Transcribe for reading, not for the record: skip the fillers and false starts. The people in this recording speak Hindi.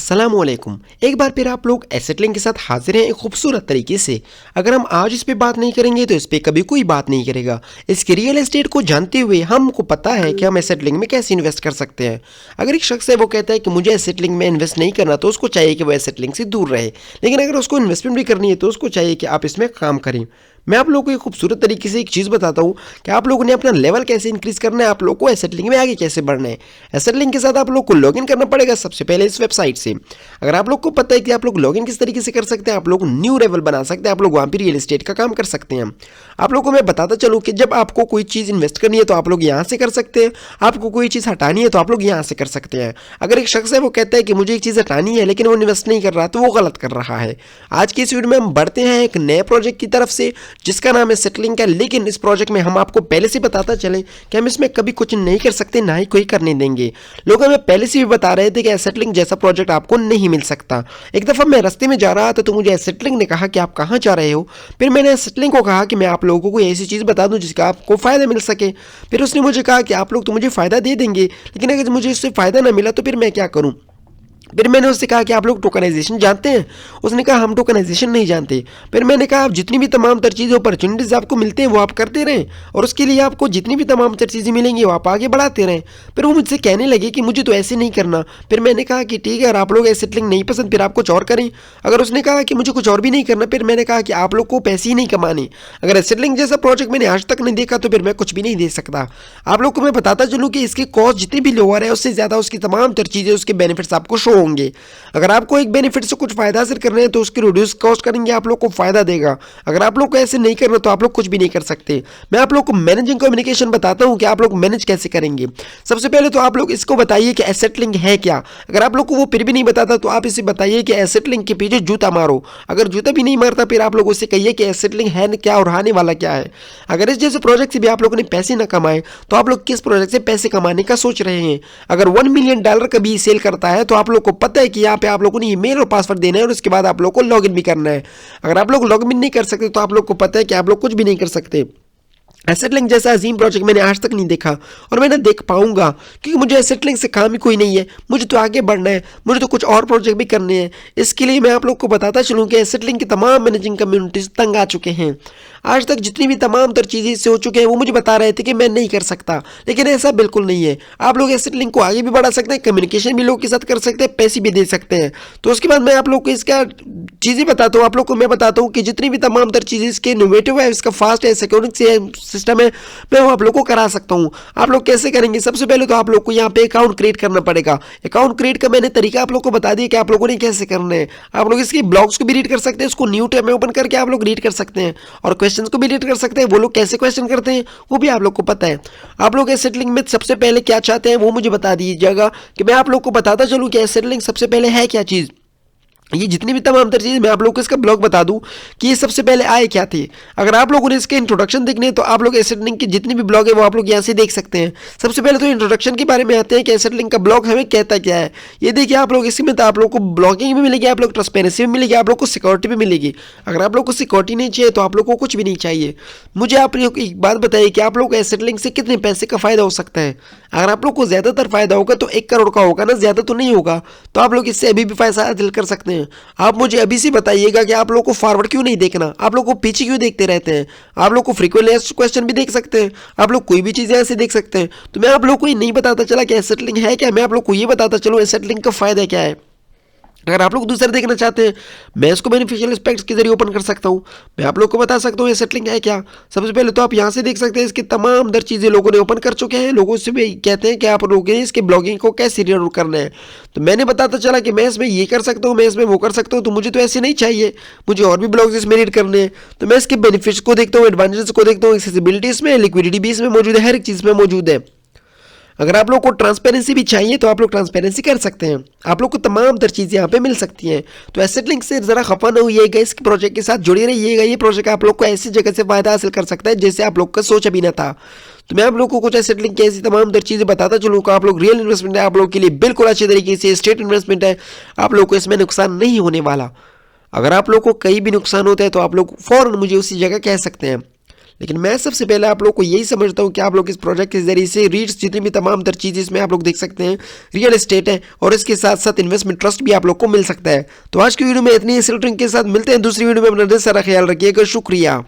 अस्सलामुअलैकुम। एक बार फिर आप लोग एसेटलिंग के साथ हाजिर हैं एक खूबसूरत तरीके से। अगर हम आज इस पे बात नहीं करेंगे तो इस पे कभी कोई बात नहीं करेगा। इसके रियल एस्टेट को जानते हुए हमको पता है कि हम एसेटलिंग में कैसे इन्वेस्ट कर सकते हैं। अगर एक शख्स है वो कहता है कि मुझे एसेटलिंग में इन्वेस्ट नहीं करना तो उसको चाहिए कि वो एसेटलिंग से दूर रहे, लेकिन अगर उसको इन्वेस्टमेंट भी करनी है तो उसको चाहिए कि आप इसमें काम करें। मैं आप लोगों को एक खूबसूरत तरीके से एक चीज़ बताता हूँ कि आप लोगों ने अपना लेवल कैसे इंक्रीज करना है, आप लोग को एसेटलिंग में आगे कैसे बढ़ना है। एसेटलिंग के साथ आप लोग को लॉगिन करना पड़ेगा सबसे पहले इस वेबसाइट से। अगर आप लोग को पता है कि आप लोग लॉगिन किस तरीके से कर सकते हैं, आप लोग न्यू लेवल बना सकते हैं, आप लोग वहाँ पर रियल एस्टेट का काम कर सकते हैं। आप लोगों को मैं बताता चलूँ कि जब आपको कोई चीज़ इन्वेस्ट करनी है तो आप लोग यहाँ से कर सकते हैं, आपको कोई चीज़ हटानी है तो आप लोग यहाँ से कर सकते हैं। अगर एक शख्स है वो कहता है कि मुझे एक चीज़ हटानी है लेकिन वो इन्वेस्ट नहीं कर रहा तो वो गलत कर रहा है। आज की इस वीडियो में हम बढ़ते हैं एक नए प्रोजेक्ट की तरफ से जिसका नाम है सेटलिंग का। लेकिन इस प्रोजेक्ट में हम आपको पहले से बताता चलें कि हम इसमें कभी कुछ नहीं कर सकते, ना ही कोई करने देंगे। लोग हमें पहले से भी बता रहे थे कि सेटलिंग जैसा प्रोजेक्ट आपको नहीं मिल सकता। एक दफ़ा मैं रास्ते में जा रहा था तो मुझे सेटलिंग ने कहा कि आप कहाँ जा रहे हो। फिर मैंने सेटलिंग को कहा कि मैं आप लोगों को ऐसी चीज़ बता दूं जिसका आपको फ़ायदा मिल सके। फिर उसने मुझे कहा कि आप लोग तो मुझे फ़ायदा दे देंगे, लेकिन अगर मुझे इससे फ़ायदा ना मिला तो फिर मैं क्या करूँ। फिर मैंने उससे कहा कि आप लोग टोकनाइजेशन जानते हैं। उसने कहा हम टोकनाइजेशन नहीं जानते। फिर मैंने कहा आप जितनी भी तमाम तर चीज़ें अपॉर्चुनिटीज़ आपको मिलते हैं वो आप करते रहें और उसके लिए आपको जितनी भी तमाम तर चीज़ें मिलेंगी वो आप आगे बढ़ाते रहें। फिर वो मुझसे कहने लगे कि मुझे तो ऐसे नहीं करना। फिर मैंने कहा कि ठीक है, अगर आप लोग सेटलिंग नहीं पसंद फिर आप कुछ और करें। अगर उसने कहा कि मुझे कुछ और भी नहीं करना, फिर मैंने कहा कि आप लोग को पैसे ही नहीं कमाने। अगर सेटलिंग जैसा प्रोजेक्ट मैंने आज तक नहीं देखा तो फिर मैं कुछ भी नहीं दे सकता। आप लोग को मैं बताता चलूँ कि इसके कॉस्ट जितनी भी लोअर है उससे ज़्यादा उसकी तमाम तर चीज़ें, उसके बेनिफिट्स आपको शो होंगे। अगर आपको एक बेनिफिट से कुछ फायदा हासिल करना है तो उसकी रिड्यूस कॉस्ट करेंगे, आप लोग को फायदा देगा। अगर आप लोग को ऐसे नहीं करना तो आप लोग कुछ भी नहीं कर सकते। मैं आप लोग को मैनेजिंग कम्युनिकेशन बताता हूं कि आप लोग मैनेज कैसे करेंगे। सबसे पहले तो आप लोग इसको बताइए कि एसेटलिंग है क्या। अगर आप लोग को वो फिर भी नहीं बताता तो आप इसे बताइए कि एसेटलिंग के पीछे जूता मारो। अगर जूता भी नहीं मारता फिर आप लोग उससे कहिए कि एसेटलिंग है क्या और आने वाला क्या है। अगर इस जैसे प्रोजेक्ट से भी आप लोगों ने पैसे ना कमाए तो आप लोग किस प्रोजेक्ट से पैसे कमाने का सोच रहे हैं। अगर $1 मिलियन कभी सेल करता है तो आप लोग को पता है कि यहाँ पे आप लोगों ने ईमेल और पासवर्ड देना है और उसके बाद आप लोग को लॉगिन भी करना है। अगर आप लोग लॉगिन नहीं कर सकते तो आप लोग को पता है कि आप लोग कुछ भी नहीं कर सकते। एसेटलिंक जैसा अजीम प्रोजेक्ट मैंने आज तक नहीं देखा और मैं ना देख पाऊंगा, क्योंकि मुझे एसेटलिंक से काम ही कोई नहीं है। मुझे तो आगे बढ़ना है, मुझे तो कुछ और प्रोजेक्ट भी करने हैं। इसके लिए मैं आप लोग को बताता चलूँ कि एसेटलिंक की तमाम मैनेजिंग कम्युनिटीज तंग आ चुके हैं। आज तक जितनी भी तमाम तर चीज़ें इससे हो चुके हैं वो मुझे बता रहे थे कि मैं नहीं कर सकता, लेकिन ऐसा बिल्कुल नहीं है। आप लोग एसेटलिंक को आगे भी बढ़ा सकते हैं, कम्युनिकेशन भी लोग के साथ कर सकते हैं, पैसे भी दे सकते हैं। तो उसके बाद मैं आप लोग को इसका चीज़ें बताता हूँ। आप लोग को मैं बताता हूँ कि जितनी भी तमाम तर चीज़ें इसके इनोवेटिव है, इसका फास्ट है, सिक्योरिटी सिस्टम है, मैं वो आप लोग को करा सकता हूँ। आप लोग कैसे करेंगे? सबसे पहले तो आप लोग को यहाँ पे अकाउंट क्रिएट करना पड़ेगा। अकाउंट क्रिएट का मैंने तरीका आप लोग को बता दिया कि आप लोगों ने कैसे करना है। आप लोग इसके ब्लॉग्स को भी रीड कर सकते हैं, उसको न्यू टैब में ओपन करके आप लोग रीड कर सकते हैं और क्वेश्चंस को भी रीड कर सकते हैं। वो लोग कैसे क्वेश्चन करते हैं वो भी आप लोग को पता है। आप लोग एसेटलिंग में सबसे पहले क्या चाहते हैं वो मुझे बता दीजिएगा कि मैं आप लोग को बताता चलूँ कि एसेटलिंग सबसे पहले है क्या चीज़। ये जितनी भी तमाम तर चीज़ मैं आप लोगों को इसका ब्लॉग बता दूं कि ये सबसे पहले आए क्या थे। अगर आप लोगों ने इसके इंट्रोडक्शन देखने तो आप लोग एसेटलिंक की जितनी भी ब्लॉग है वो आप लोग यहाँ से देख सकते हैं। सबसे पहले तो इंट्रोडक्शन के बारे में आते हैं कि एसेटलिंक का ब्लॉग हमें कहता क्या है। ये देखिए आप लोग, इसमें तो आप लोग को ब्लॉगिंग भी मिलेगी, आप लोग ट्रांसपेरेंसी भी मिलेगी, आप लोग को सिक्योरिटी भी मिलेगी। अगर आप लोग को सिक्योरिटी नहीं चाहिए तो आप लोग को कुछ भी नहीं चाहिए। मुझे आप लोग एक बात बताइए कि आप लोग को एसेटलिंक से कितने पैसे का फ़ायदा हो सकता है। अगर आप लोग को ज़्यादातर फ़ायदा होगा तो 1 करोड़ का होगा ना, ज़्यादा तो नहीं होगा। तो आप लोग इससे अभी भी पैसा हासिल कर सकते हैं। आप मुझे अभी से बताइएगा कि आप लोग को फॉरवर्ड क्यों नहीं देखना, आप लोग को पीछे क्यों देखते रहते हैं। आप लोग को फ्रीक्वेंटली आस्क्ड क्वेश्चन भी देख सकते हैं, आप लोग कोई भी चीज़ ऐसे देख सकते हैं। तो मैं आप लोग को ये नहीं बताता चला कि एसेटलिंग है क्या, मैं आप लोग को ये बताता चलूँ एसेटलिंग का फ़ायदा क्या है। अगर आप लोग दूसरा देखना चाहते हैं मैं इसको बेनिफिशियल एस्पेक्ट्स के जरिए ओपन कर सकता हूँ। मैं आप लोग को बता सकता हूँ एसेटलिंग है क्या। सबसे पहले तो आप यहाँ से देख सकते हैं इसकी तमाम दर चीज़ें लोगों ने ओपन कर चुके हैं। लोगों से भी कहते हैं कि आप लोगों ने इसके ब्लॉगिंग को कैसे रीड करना है। तो मैंने बताता चला कि मैं इसमें ये कर सकता हूँ, मैं इसमें वो कर सकता हूँ। तो मुझे तो ऐसे नहीं चाहिए, मुझे और भी ब्लॉग्स इसमें रीड करने हैं। तो मैं इसके बेनिफिट्स को देखता हूँ, एडवांटेज को देखता हूँ, एक्सेसिबिलिटी इसमें, लिक्विडिटी भी इसमें मौजूद है, हर एक चीज़ में मौजूद है। अगर आप लोग को ट्रांसपेरेंसी भी चाहिए तो आप लोग ट्रांसपेरेंसी कर सकते हैं। आप लोग को तमाम तर चीज़ें यहाँ पे मिल सकती हैं। तो एसेटलिंक से ज़रा खफा न होइएगा, इस प्रोजेक्ट के साथ जुड़े रहिएगा। ये प्रोजेक्ट आप लोग को ऐसी जगह से फ़ायदा हासिल कर सकता है जैसे आप लोग का सोचा भी ना था। तो मैं आप लोग को कुछ एसेटलिंक की ऐसी तमाम तर चीज़ें बताता चलूँ कि आप लोग रियल इन्वेस्टमेंट है, आप लोग के लिए बिल्कुल अच्छे तरीके से स्टेट इन्वेस्टमेंट है, आप लोग को इसमें नुकसान नहीं होने वाला। अगर आप लोग को कहीं भी नुकसान होता है तो आप लोग फ़ौरन मुझे उसी जगह कह सकते हैं। लेकिन मैं सबसे पहले आप लोग को यही समझता हूँ कि आप लोग इस प्रोजेक्ट के जरिए से रीड्स जितनी भी तमाम तर चीज़ इसमें आप लोग देख सकते हैं, रियल एस्टेट है और इसके साथ साथ इन्वेस्टमेंट ट्रस्ट भी आप लोग को मिल सकता है। तो आज की वीडियो में इतनी ही, के साथ मिलते हैं दूसरी वीडियो में। अपना ढेर सारा ख्याल रखिएगा। शुक्रिया।